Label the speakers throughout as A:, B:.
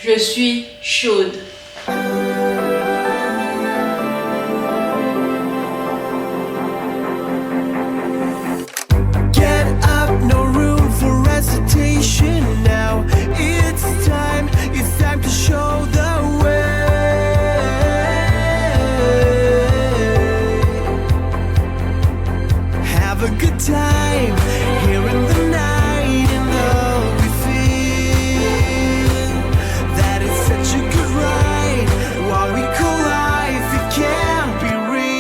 A: Je suis chaude.
B: Get up, no room for hesitation now. It's time to show the way. Have a good time here in the night, and though we feel that it's such a good ride, what we call life, it can't be real.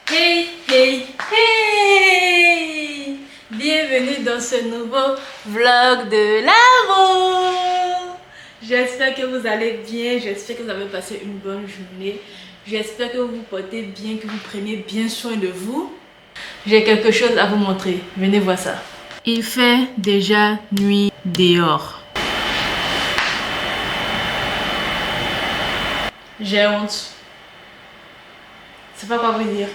A: Hey, hey, hey! Bienvenue dans ce nouveau vlog de l'amour. J'espère que vous allez bien, j'espère que vous avez passé une bonne journée. J'espère que vous vous portez bien, que vous prenez bien soin de vous. J'ai quelque chose à vous montrer, venez voir ça. Il fait déjà nuit dehors. J'ai honte. Je sais pas quoi vous dire.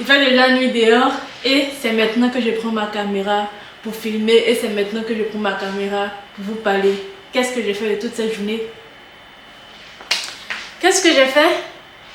A: Il fait déjà nuit dehors et c'est maintenant que je prends ma caméra pour filmer et c'est maintenant que je prends ma caméra pour vous parler. Qu'est-ce que j'ai fait de toute cette journée? Qu'est-ce que j'ai fait?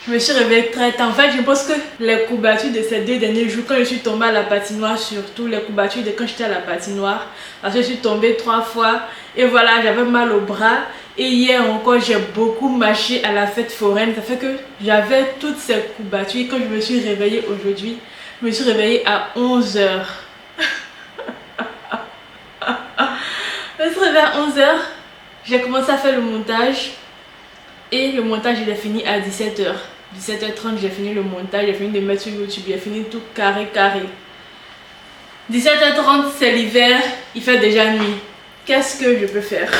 A: Je me suis réveillée très tard. En fait, je pense que les courbatures de ces 2 derniers jours, quand je suis tombée à la patinoire, surtout les courbatures de quand j'étais à la patinoire, parce que je suis tombée 3 fois et voilà, j'avais mal au bras. Et hier encore, j'ai beaucoup marché à la fête foraine. Ça fait que j'avais toutes ces courbatures. Et quand je me suis réveillée aujourd'hui, je me suis réveillée à 11 h. Je me suis réveillée à 11 h. J'ai commencé à faire le montage. Et le montage, il est fini à 17 h. 17h30, j'ai fini le montage. J'ai fini de mettre sur YouTube. J'ai fini tout carré. 17h30, c'est l'hiver. Il fait déjà nuit. Qu'est-ce que je peux faire?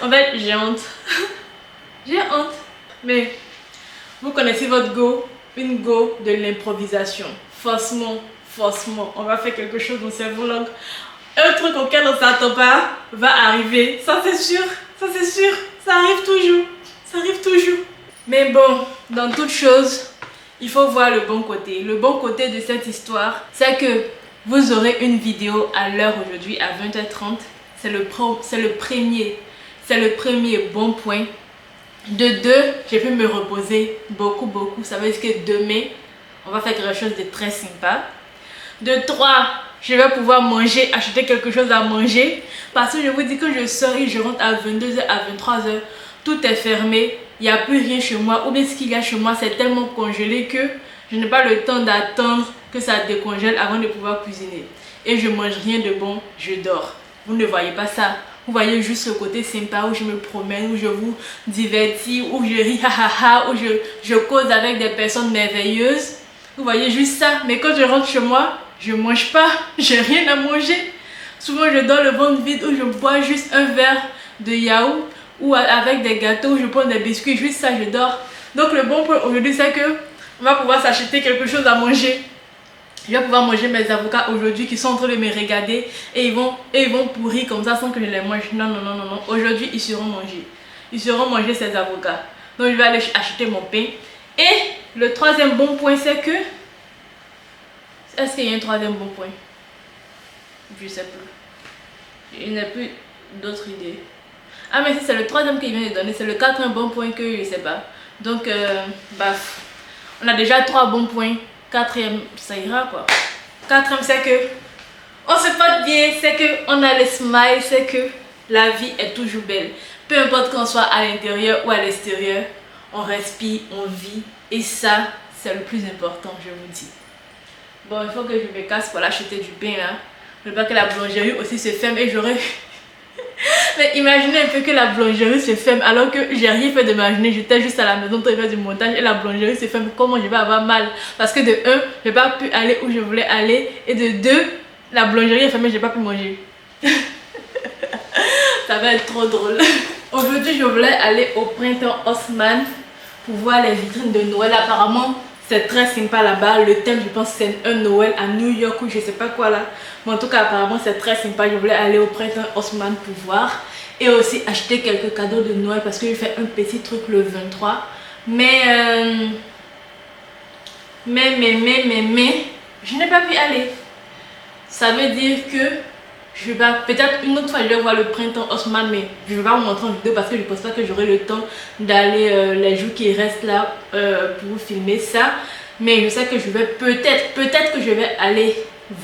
A: En fait, j'ai honte. J'ai honte. Mais vous connaissez votre go, une go de l'improvisation. Forcément, on va faire quelque chose dans ce vlog. Un truc auquel on ne s'attend pas va arriver. Ça c'est sûr, ça arrive toujours. Mais bon, dans toute chose, il faut voir le bon côté. Le bon côté de cette histoire, c'est que vous aurez une vidéo à l'heure aujourd'hui à 20h30. C'est le premier bon point. De 2, j'ai pu me reposer beaucoup. Ça veut dire que demain, on va faire quelque chose de très sympa. De 3, je vais pouvoir manger, acheter quelque chose à manger. Parce que je vous dis que je sors et je rentre à 22 h, à 23 h. Tout est fermé, il n'y a plus rien chez moi. Ou bien ce qu'il y a chez moi, c'est tellement congelé que je n'ai pas le temps d'attendre que ça décongèle avant de pouvoir cuisiner. Et je mange rien de bon, je dors. Vous ne voyez pas ça. Vous voyez juste le côté sympa où je me promène, où je vous divertis, où je ris, où je cause avec des personnes merveilleuses. Vous voyez juste ça. Mais quand je rentre chez moi, je ne mange pas. J'ai rien à manger. Souvent, je dors le ventre vide où je bois juste un verre de yaourt ou avec des gâteaux, où je prends des biscuits. Juste ça, je dors. Donc, le bon point aujourd'hui, c'est que on va pouvoir s'acheter quelque chose à manger. Je vais pouvoir manger mes avocats aujourd'hui qui sont en train de me regarder et ils vont pourrir comme ça sans que je les mange. Non. Aujourd'hui, ils seront mangés. Ils seront mangés ces avocats. Donc, je vais aller acheter mon pain. Et le troisième bon point, c'est que... Est-ce qu'il y a un troisième bon point? Je ne sais plus. Il n'y a plus d'autres idées. Ah, mais si c'est le troisième qu'il vient de donner, c'est le quatrième bon point que je ne sais pas. Donc, baf. On a déjà 3 bons points. 4e, ça ira quoi. 4e, c'est que on se porte bien, c'est que on a le smile, c'est que la vie est toujours belle. Peu importe qu'on soit à l'intérieur ou à l'extérieur, on respire, on vit. Et ça, c'est le plus important, je vous dis. Bon, il faut que je me casse pour aller acheter du pain là. Je veux pas que la boulangerie aussi se ferme et j'aurais... Mais imaginez un peu que la boulangerie se ferme alors que j'ai rien fait de ma journée. J'étais juste à la maison pour faire du montage et la boulangerie se ferme. Comment je vais avoir mal? Parce que de 1, je n'ai pas pu aller où je voulais aller. Et de 2, la boulangerie est fermée, je n'ai pas pu manger. Ça va être trop drôle. Aujourd'hui, je voulais aller au printemps Haussmann pour voir les vitrines de Noël. Apparemment, c'est très sympa là-bas. Le thème, je pense, c'est un Noël à New York ou je sais pas quoi là. Mais en tout cas, apparemment, c'est très sympa. Je voulais aller au printemps Haussmann pour voir. Et aussi acheter quelques cadeaux de Noël parce que je fais un petit truc le 23. Mais je n'ai pas pu aller. Ça veut dire que je vais peut-être une autre fois je vais voir le printemps Haussmann, mais je ne vais pas vous montrer en vidéo parce que je ne pense pas que j'aurai le temps d'aller les jours qui restent là pour filmer ça. Mais je sais que je vais peut-être que je vais aller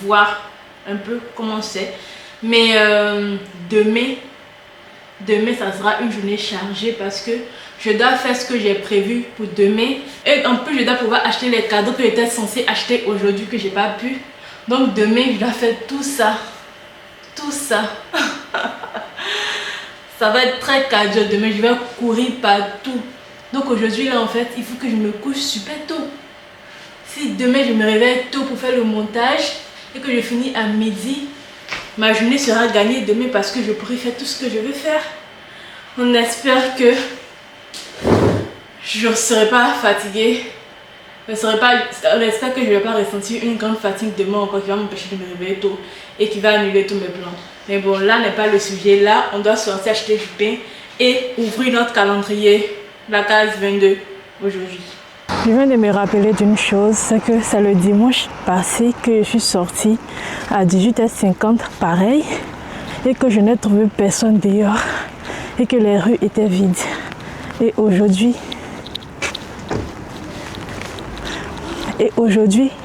A: voir un peu comment c'est. Mais demain ça sera une journée chargée parce que je dois faire ce que j'ai prévu pour demain. Et en plus je dois pouvoir acheter les cadeaux que j'étais censée acheter aujourd'hui que j'ai pas pu. Donc demain je dois faire tout ça. Tout ça. Ça va être très cardio. Demain je vais courir partout. Donc aujourd'hui là en fait il faut que je me couche super tôt. Si demain je me réveille tôt pour faire le montage et que je finis à midi, ma journée sera gagnée demain parce que je pourrai faire tout ce que je veux faire. On espère que je ne serai pas fatiguée. On espère que je ne vais pas ressentir une grande fatigue demain encore qui va m'empêcher de me réveiller tôt et qui va annuler tous mes plans. Mais bon, là n'est pas le sujet. Là, on doit sortir acheter du pain et ouvrir notre calendrier, la case 22 aujourd'hui.
C: Je viens de me rappeler d'une chose, c'est que c'est le dimanche passé que je suis sortie à 18h50 pareil et que je n'ai trouvé personne dehors et que les rues étaient vides. Et aujourd'hui,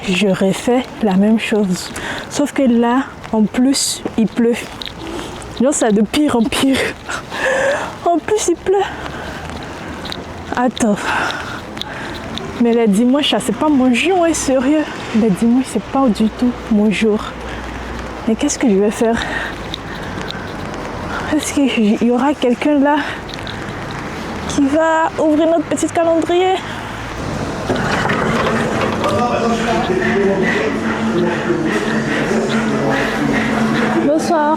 C: je refais la même chose. Sauf que là, en plus, il pleut. Donc c'est de pire en pire. En plus, il pleut. Attends. Mais les dimanches, c'est pas mon jour, hein, sérieux. Les dimanches, c'est pas du tout mon jour. Mais qu'est-ce que je vais faire? Est-ce qu'il y aura quelqu'un là qui va ouvrir notre petit calendrier? Bonsoir.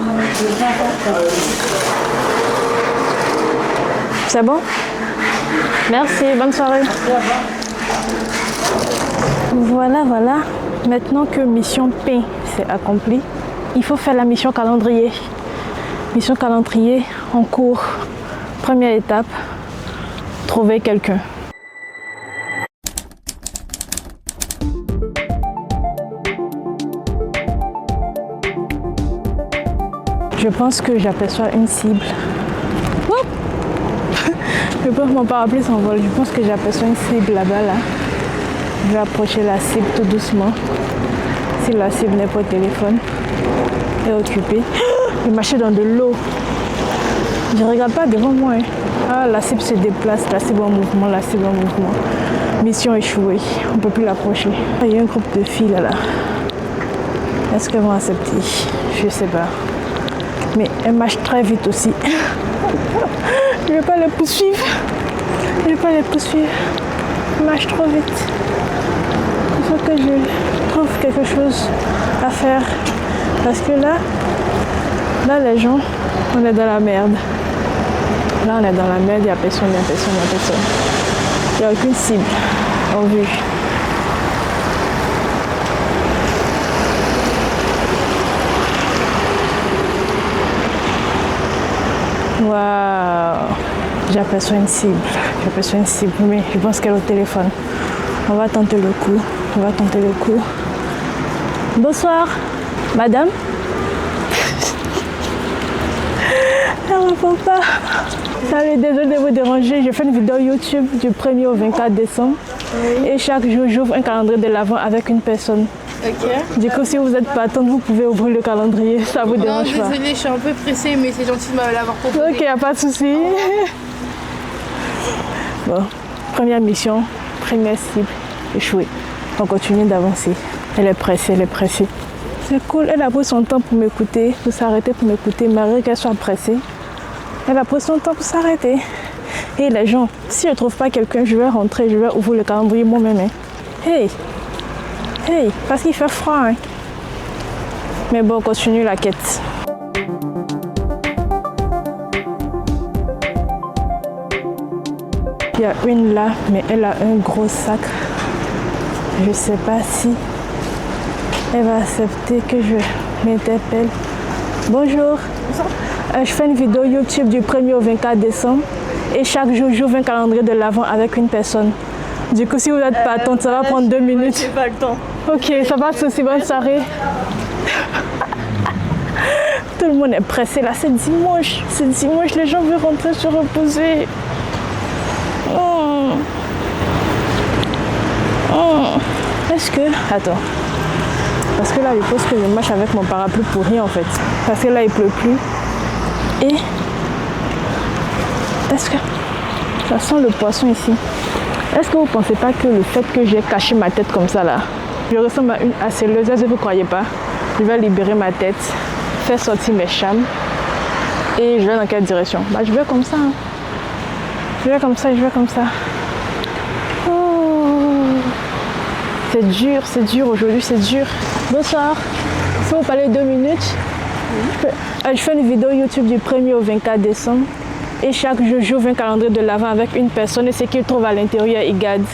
C: C'est bon? Merci, bonne soirée. Voilà. Maintenant que mission P c'est accompli, il faut faire la mission calendrier. Mission calendrier en cours. Première étape, trouver quelqu'un. Je pense que j'aperçois une cible. Oups. Je peux m'en pas rappeler son vol. Je pense que j'aperçois une cible là-bas là. Je vais approcher la cible tout doucement. Si la cible n'est pas au téléphone et occupée. Je marche dans de l'eau. Je ne regarde pas devant moi. Hein. Ah, la cible se déplace, la cible en mouvement, la cible en mouvement. Mission échouée. On ne peut plus l'approcher. Ah, il y a un groupe de filles là. Est-ce qu'elles vont accepter? Je ne sais pas. Mais elles marchent très vite aussi. Je ne vais pas les poursuivre. Elles marchent trop vite. Il faut que je trouve quelque chose à faire. Parce que là les gens, on est dans la merde. Là on est dans la merde, il n'y a personne. Il n'y a aucune cible en vue. Waouh, j'aperçois une cible, mais je pense qu'elle est au téléphone. On va tenter le coup. Bonsoir, madame. Elle ne répond pas. Salut, désolé de vous déranger. Je fais une vidéo YouTube du 1er au 24 décembre. Oui. Et chaque jour, j'ouvre un calendrier de l'Avent avec une personne.
D: Ok.
C: Du coup, si vous êtes patente, vous pouvez ouvrir le calendrier. Ça vous dérange pas?
D: Non, désolée, je suis un peu pressée, mais c'est gentil de m'avoir proposé.
C: Ok, y a pas de souci. Bon, première mission, première cible, échouée. On continue d'avancer. Elle est pressée. C'est cool, elle a pris son temps pour m'écouter, pour s'arrêter pour m'écouter, malgré qu'elle soit pressée. Elle a pris son temps pour s'arrêter. Et les gens, si je ne trouve pas quelqu'un, je vais rentrer, je vais ouvrir le calendrier moi-même. Hein. Hey, parce qu'il fait froid. Hein. Mais bon, on continue la quête. Il y a une là, mais elle a un gros sac. Je ne sais pas si elle va accepter que je m'interpelle. Bonjour. Je fais une vidéo YouTube du 1er au 24 décembre. Et chaque jour, j'ouvre un calendrier de l'Avent avec une personne. Du coup, si vous êtes patente, ça va prendre 2 minutes.
D: J'ai pas le temps.
C: Ok, ça va, c'est bonne soirée. Tout le monde est pressé là, c'est dimanche, les gens veulent rentrer se reposer. Est-ce que... Attends. Parce que là, je pense que je marche avec mon parapluie pour rien en fait. Parce que là, il pleut plus. Et... Est-ce que... Ça sent le poisson ici. Est-ce que vous pensez pas que le fait que j'ai caché ma tête comme ça là, je ressemble à une harceleuse, est-ce que vous croyez pas? Je vais libérer ma tête, faire sortir mes chames et je vais dans quelle direction? Bah je vais comme ça. Hein. Je vais comme ça. Oh. C'est dur aujourd'hui, c'est dur. Bonsoir. Est-ce que vous parlez 2 minutes? Je fais une vidéo YouTube du 1er au 24 décembre. Et chaque jour, j'ouvre un calendrier de l'Avent avec une personne et ce qu'il trouve à l'intérieur, il garde.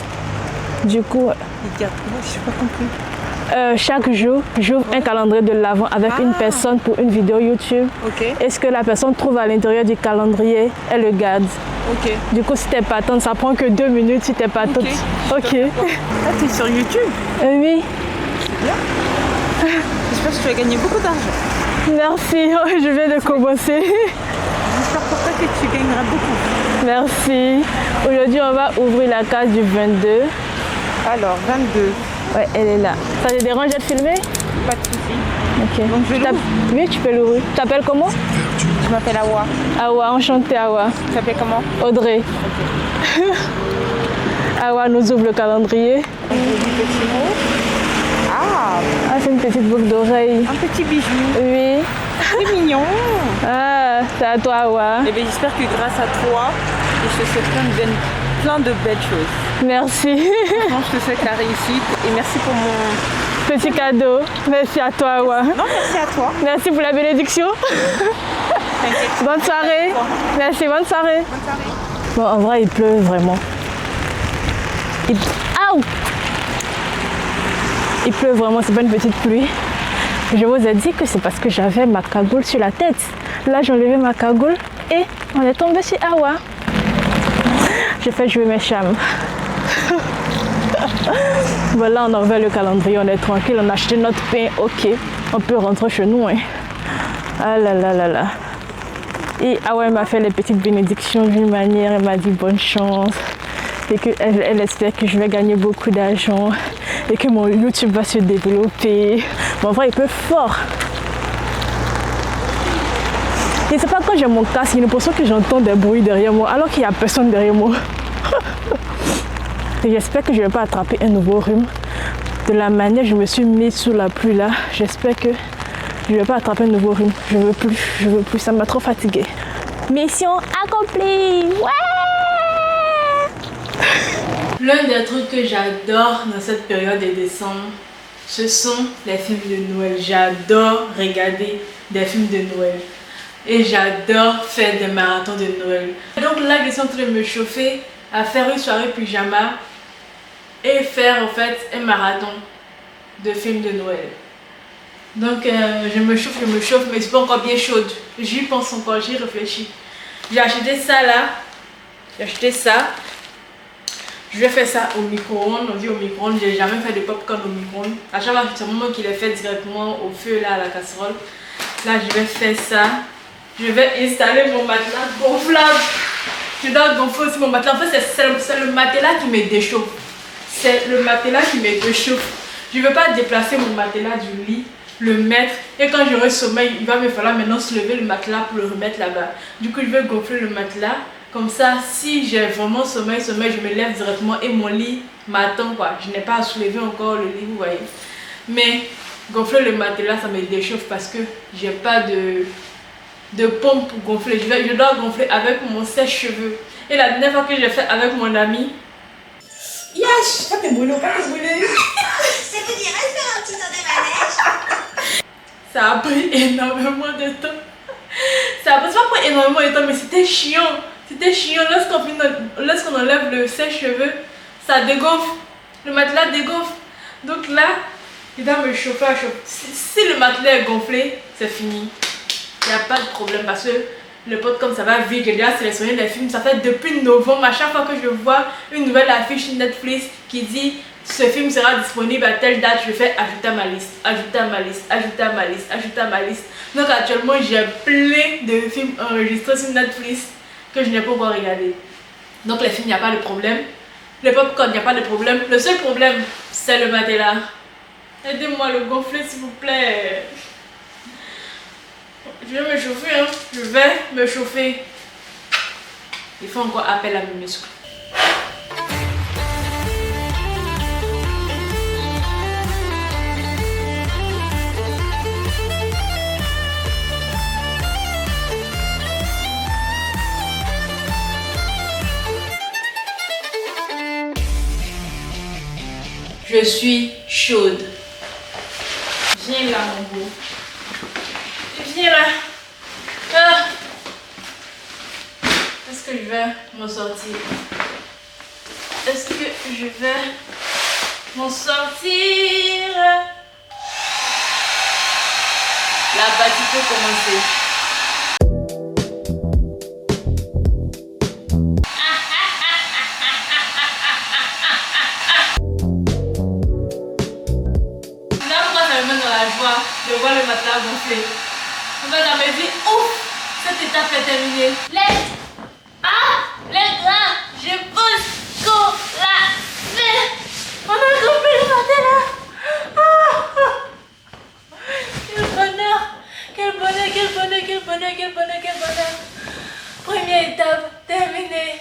C: Du coup...
E: Il garde quoi? Je n'ai pas compris.
C: Chaque jour, j'ouvre un calendrier de l'Avent avec une personne pour une vidéo YouTube.
E: Ok.
C: Et ce que la personne trouve à l'intérieur du calendrier, elle le garde.
E: Ok.
C: Du coup, si t'es patente, ça prend que 2 minutes si t'es patente. Ok.
E: Ah, t'es sur YouTube?
C: Oui.
E: J'espère que tu vas gagner beaucoup d'argent.
C: Merci, je viens de commencer.
E: J'espère pour toi que tu gagneras beaucoup.
C: Merci. Aujourd'hui, on va ouvrir la case du 22.
E: Alors, 22.
C: Ouais, elle est là. Ça te dérange d'être filmée?
E: Pas de soucis.
C: Ok.
E: Donc, je l'ouvre.
C: Oui, tu peux l'ouvrir. Tu t'appelles comment?
E: Je m'appelle Awa.
C: Awa, enchantée Awa.
E: Tu t'appelles comment?
C: Audrey. Awa nous ouvre le calendrier.
E: Petit mot. Ah,
C: C'est une petite boucle d'oreille.
E: un petit bijou.
C: Oui.
E: C'est mignon.
C: C'est à toi Awa.
E: Et bien, j'espère que grâce à toi, je te souhaite plein de belles choses.
C: Merci.
E: Franchement, je te souhaite la réussite et merci pour mon...
C: Petit cadeau. Merci à toi Awa.
E: Non, merci à toi.
C: Merci pour la bénédiction.
E: T'inquiète.
C: Bonne soirée. Merci, bonne soirée.
E: Bonne soirée.
C: Bon, en vrai, il pleut vraiment. Aouh! Il pleut vraiment, c'est pas une petite pluie. Je vous ai dit que c'est parce que j'avais ma cagoule sur la tête. Là, j'ai enlevé ma cagoule et on est tombé sur Awa. J'ai fait jouer mes chames. Voilà, on a ouvert le calendrier, on est tranquille, on a acheté notre pain, ok. On peut rentrer chez nous. Hein. Ah là là là là. Et Awa m'a fait les petites bénédictions d'une manière, elle m'a dit bonne chance. Et qu'elle espère que je vais gagner beaucoup d'argent. Et que mon YouTube va se développer. Bon, en vrai, il pleut fort. Et c'est pas quand j'ai mon casque, j'ai l'impression que j'entends des bruits derrière moi, alors qu'il n'y a personne derrière moi. Et j'espère que je ne vais pas attraper un nouveau rhume. De la manière dont je me suis mise sous la pluie là, j'espère que je ne vais pas attraper un nouveau rhume. Je veux plus, ça m'a trop fatiguée. Mission accomplie! Ouais!
A: L'un des trucs que j'adore dans cette période de décembre, ce sont les films de Noël. J'adore regarder des films de Noël. Et j'adore faire des marathons de Noël. Donc là, je suis en train de me chauffer à faire une soirée pyjama et faire en fait un marathon de films de Noël. Donc je me chauffe, mais c'est pas encore bien chaude. J'y pense encore, j'y réfléchis. J'ai acheté ça là. J'ai acheté ça. Je vais faire ça au micro-ondes. On dit au micro-ondes, j'ai jamais fait de popcorn au micro-ondes. À chaque fois, c'est moi qui l'ai fait directement au feu là à la casserole. Là, je vais faire ça. Je vais installer mon matelas gonflable. Je dois gonfler aussi mon matelas. En fait, c'est le matelas qui me déchauffe. C'est le matelas qui me déchauffe. Je ne veux pas déplacer mon matelas du lit, le mettre. Et quand j'aurai sommeil, il va me falloir maintenant se lever le matelas pour le remettre là-bas. Du coup, je vais gonfler le matelas. Comme ça, si j'ai vraiment sommeil, je me lève directement et mon lit m'attend quoi. Je n'ai pas à soulever encore le lit, vous voyez. Mais gonfler le matelas, ça me déchauffe parce que j'ai pas de pompe pour gonfler. Je dois gonfler avec mon sèche-cheveux. Et la dernière fois que j'ai fait avec mon ami, yes, pas te brûler, pas te brûler.
F: Ça te dirait de faire un petit tour de manège?
A: Ça a pris énormément de temps. Ça a pas pris énormément de temps, mais c'était chiant. C'était chiant. Lorsqu'on enlève le sèche-cheveux, ça dégonfle. Le matelas dégonfle. Donc là, il doit me chauffer à chauffer. Si le matelas est gonflé, c'est fini. Il n'y a pas de problème parce que le pot comme ça va vite. J'ai déjà sélectionné les films. Ça fait depuis novembre. À chaque fois que je vois une nouvelle affiche Netflix qui dit ce film sera disponible à telle date, je fais ajouter à ma liste, ajouter à ma liste, ajouter à ma liste, ajouter à ma liste. Donc actuellement, j'ai plein de films enregistrés sur Netflix que je n'ai pas encore regardé. Donc les films, il n'y a pas de problème. Le popcorn, il n'y a pas de problème. Le seul problème, c'est le matelas. Aidez-moi à le gonfler, s'il vous plaît. Je vais me chauffer, hein. Je vais me chauffer. Il faut encore appel à mes muscles. Je suis chaude. Viens là, mon beau. Viens là. Ah. Est-ce que je vais m'en sortir? Est-ce que je vais m'en sortir? La partie peut commencer. De voir le matelas gonflé. En fait, on me dit, ouf, cette étape est terminée. Les gars, je pense qu'on l'a fait. On a gonflé le matelas. Quel bonheur, quel bonheur, quel bonheur, quel bonheur, quel bonheur, quel bonheur. Première étape terminée.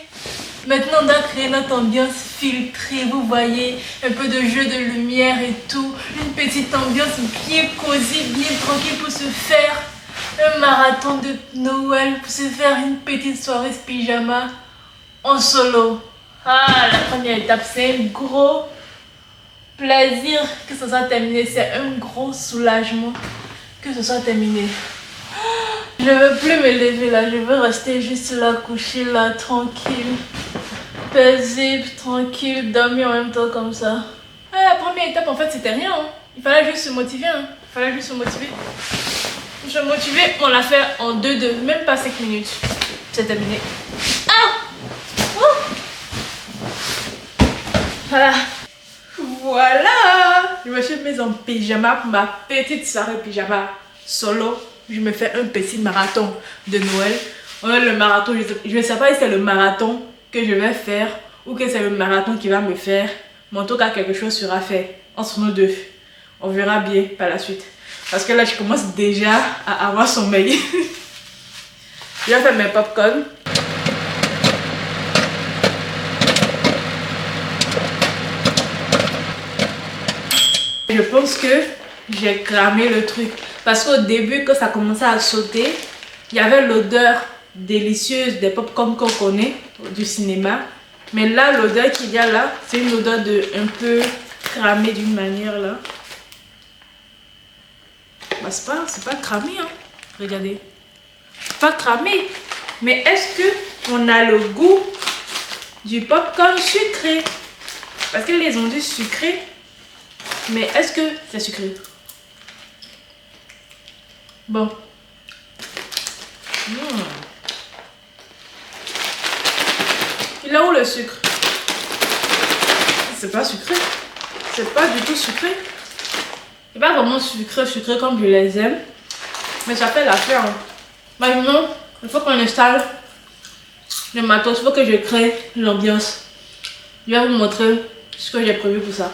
A: Maintenant, on doit créer notre ambiance filtrée, vous voyez, un peu de jeu de lumière et tout. Une petite ambiance bien cosy, bien tranquille pour se faire un marathon de Noël, pour se faire une petite soirée pyjama en solo. Ah, la première étape, c'est un gros plaisir que ce soit terminé. C'est un gros soulagement que ce soit terminé. Je ne veux plus me lever là, je veux rester juste là, couché là, tranquille. Paisible, tranquille, dormir en même temps comme ça. Ah, la première étape en fait c'était rien. Hein. Il fallait juste se motiver. Hein. Il fallait juste se motiver. Je suis motivée, on l'a fait en 2-2, même pas 5 minutes. C'est terminé. Ah! Voilà. Voilà. Je me suis mise en pyjama pour ma petite soirée pyjama solo. Je me fais un petit marathon de Noël. Le marathon, je ne sais pas si c'est le marathon que je vais faire ou que c'est le marathon qui va me faire. Mais en tout cas, quelque chose sera fait entre nous deux. On verra bien par la suite. Parce que là, je commence déjà à avoir sommeil. Je vais faire mes popcorn. Je pense que j'ai cramé le truc. Parce qu'au début, quand ça commençait à sauter, il y avait l'odeur délicieuse des popcorn qu'on connaît du cinéma. Mais là, l'odeur qu'il y a là, c'est une odeur de un peu cramé d'une manière là. Bah, c'est pas cramé, hein. Regardez. Pas cramé. Mais est-ce que on a le goût du popcorn sucré? Parce qu'ils les ont dit sucré. Mais est-ce que c'est sucré? Bon. Il est où le sucre? C'est pas sucré. C'est pas du tout sucré. C'est pas vraiment sucré comme je les aime. Mais ça fait l'affaire. Hein. Maintenant, il faut qu'on installe le matos. Il faut que je crée l'ambiance. Je vais vous montrer ce que j'ai prévu pour ça.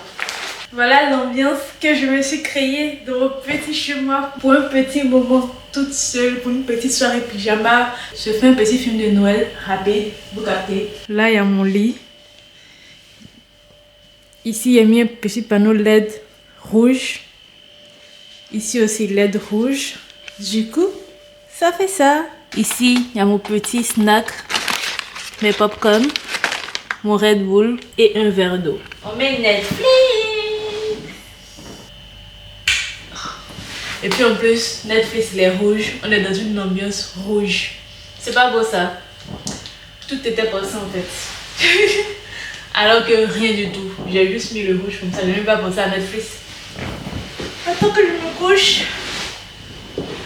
A: Voilà l'ambiance que je me suis créée dans mon petit chemin pour un petit moment toute seule, pour une petite soirée pyjama. Je fais un petit film de Noël rapide, vous captez. Là, il y a mon lit. Ici, il y a mis un petit panneau LED rouge. Ici aussi, LED rouge. Du coup, ça fait ça. Ici, il y a mon petit snack, mes popcorn, mon Red Bull et un verre d'eau. On met Netflix. Et puis en plus, Netflix il est rouge. On est dans une ambiance rouge. C'est pas beau ça? Tout était pensé en fait. Alors que rien du tout. J'ai juste mis le rouge comme ça. J'ai même pas pensé à Netflix. Attends que je me couche.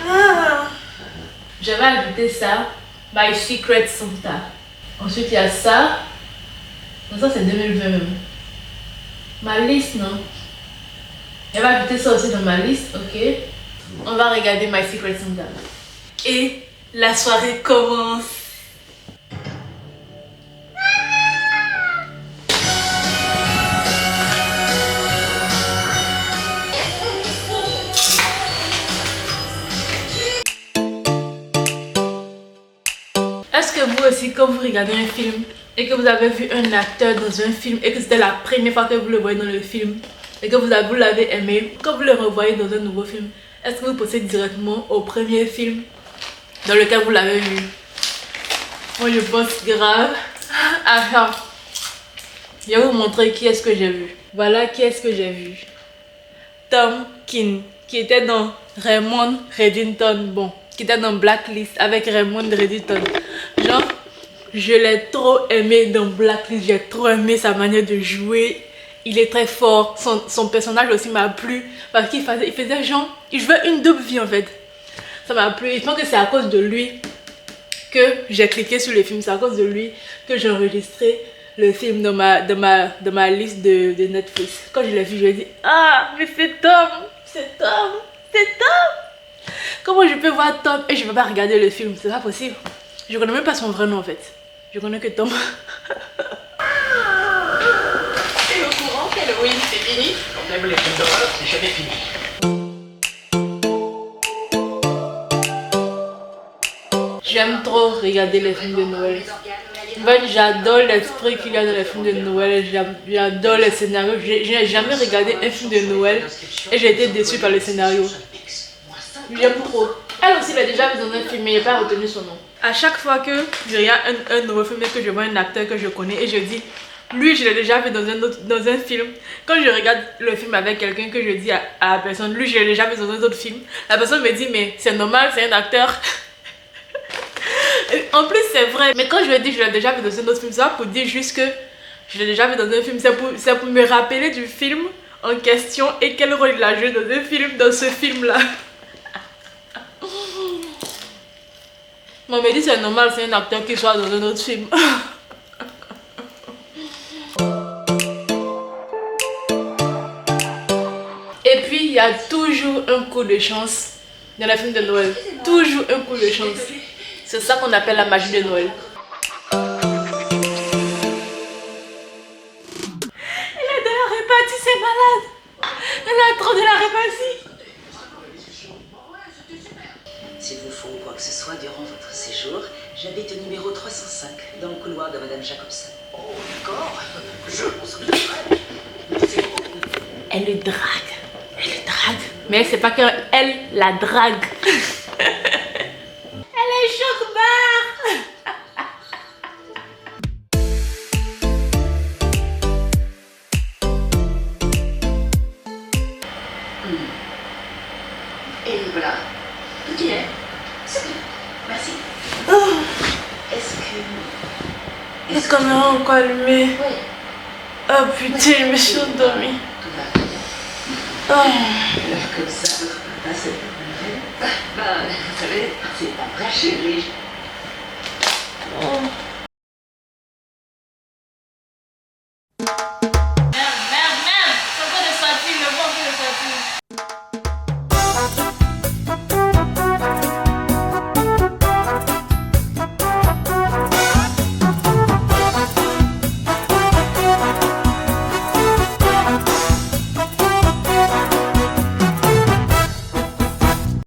A: Ah. J'avais ajouté ça. My Secret Santa. Ensuite il y a ça. Donc ça c'est 2020 même. Ma liste, non? Elle va ajouter ça aussi dans ma liste, ok? On va regarder My Secret Santa. Et la soirée commence. Est-ce que vous aussi, quand vous regardez un film et que vous avez vu un acteur dans un film et que c'était la première fois que vous le voyez dans le film et que vous l'avez aimé, quand vous le revoyez dans un nouveau film, est-ce que vous pensez directement au premier film dans lequel vous l'avez vu? Moi je pense grave à ça. Je vais vous montrer qui est-ce que j'ai vu. Voilà qui est-ce que j'ai vu. Tom King, qui était dans Raymond Reddington, bon, qui était dans Blacklist avec Raymond Reddington. Genre, je l'ai trop aimé dans Blacklist, j'ai trop aimé sa manière de jouer. Il est très fort, son personnage aussi m'a plu parce qu'il faisait genre, il jouait une double vie en fait. Ça m'a plu, je pense que c'est à cause de lui que j'ai cliqué sur le film, c'est à cause de lui que j'ai enregistré le film dans ma liste de Netflix. Quand je l'ai vu, je me dis, ah, mais c'est Tom, c'est Tom, c'est Tom. Comment je peux voir Tom et je ne peux pas regarder le film? C'est pas possible. Je connais même pas son vrai nom en fait. Je connais que Tom.
G: Et au courant qu'Halloween c'est fini? On aime les films d'horreur, c'est jamais fini.
A: J'aime trop regarder les films de Noël. En fait, j'adore l'esprit qu'il y a dans les films de Noël. J'adore les scénarios. Je n'ai jamais regardé un film de Noël et j'ai été déçue par le scénario. J'aime trop. Elle aussi l'a déjà vu dans un film mais j'ai pas retenu son nom. À chaque fois que je regarde un nouveau film et que je vois un acteur que je connais et je dis, lui je l'ai déjà vu dans un film. Quand je regarde le film avec quelqu'un que je dis à la personne, lui je l'ai déjà vu dans un autre film, la personne me dit mais c'est normal, c'est un acteur. En plus c'est vrai, mais quand je dis je l'ai déjà vu dans un autre film, c'est pas pour dire juste que je l'ai déjà vu dans un film, c'est pour me rappeler du film en question et quel rôle il a joué dans un film, dans ce film là. On me dit c'est normal, c'est un acteur qui soit dans un autre film. Et puis il y a toujours un coup de chance dans les films de Noël. Toujours un coup de chance. C'est ça qu'on appelle la magie de Noël. Elle est de la répartie, c'est malade. Elle a trop de la répartie.
H: S'il vous faut quoi que ce soit durant votre séjour, j'habite au numéro 305, dans le couloir de Madame Jacobson.
G: Oh, d'accord, je m'en souviendrai.
A: Elle le drague. Elle le drague. Mais c'est pas qu'elle la drague. Elle est choc-barre.
G: Et voilà, tout y est. C'est tout. Merci.
A: La caméra encore allumée.
G: Oui.
A: Oh putain, je me suis endormie.
G: Tout va bien.
A: Oh.
G: Alors comme ça, votre papa, c'est pas vrai. Bah, vous savez, c'est pas vrai, chérie.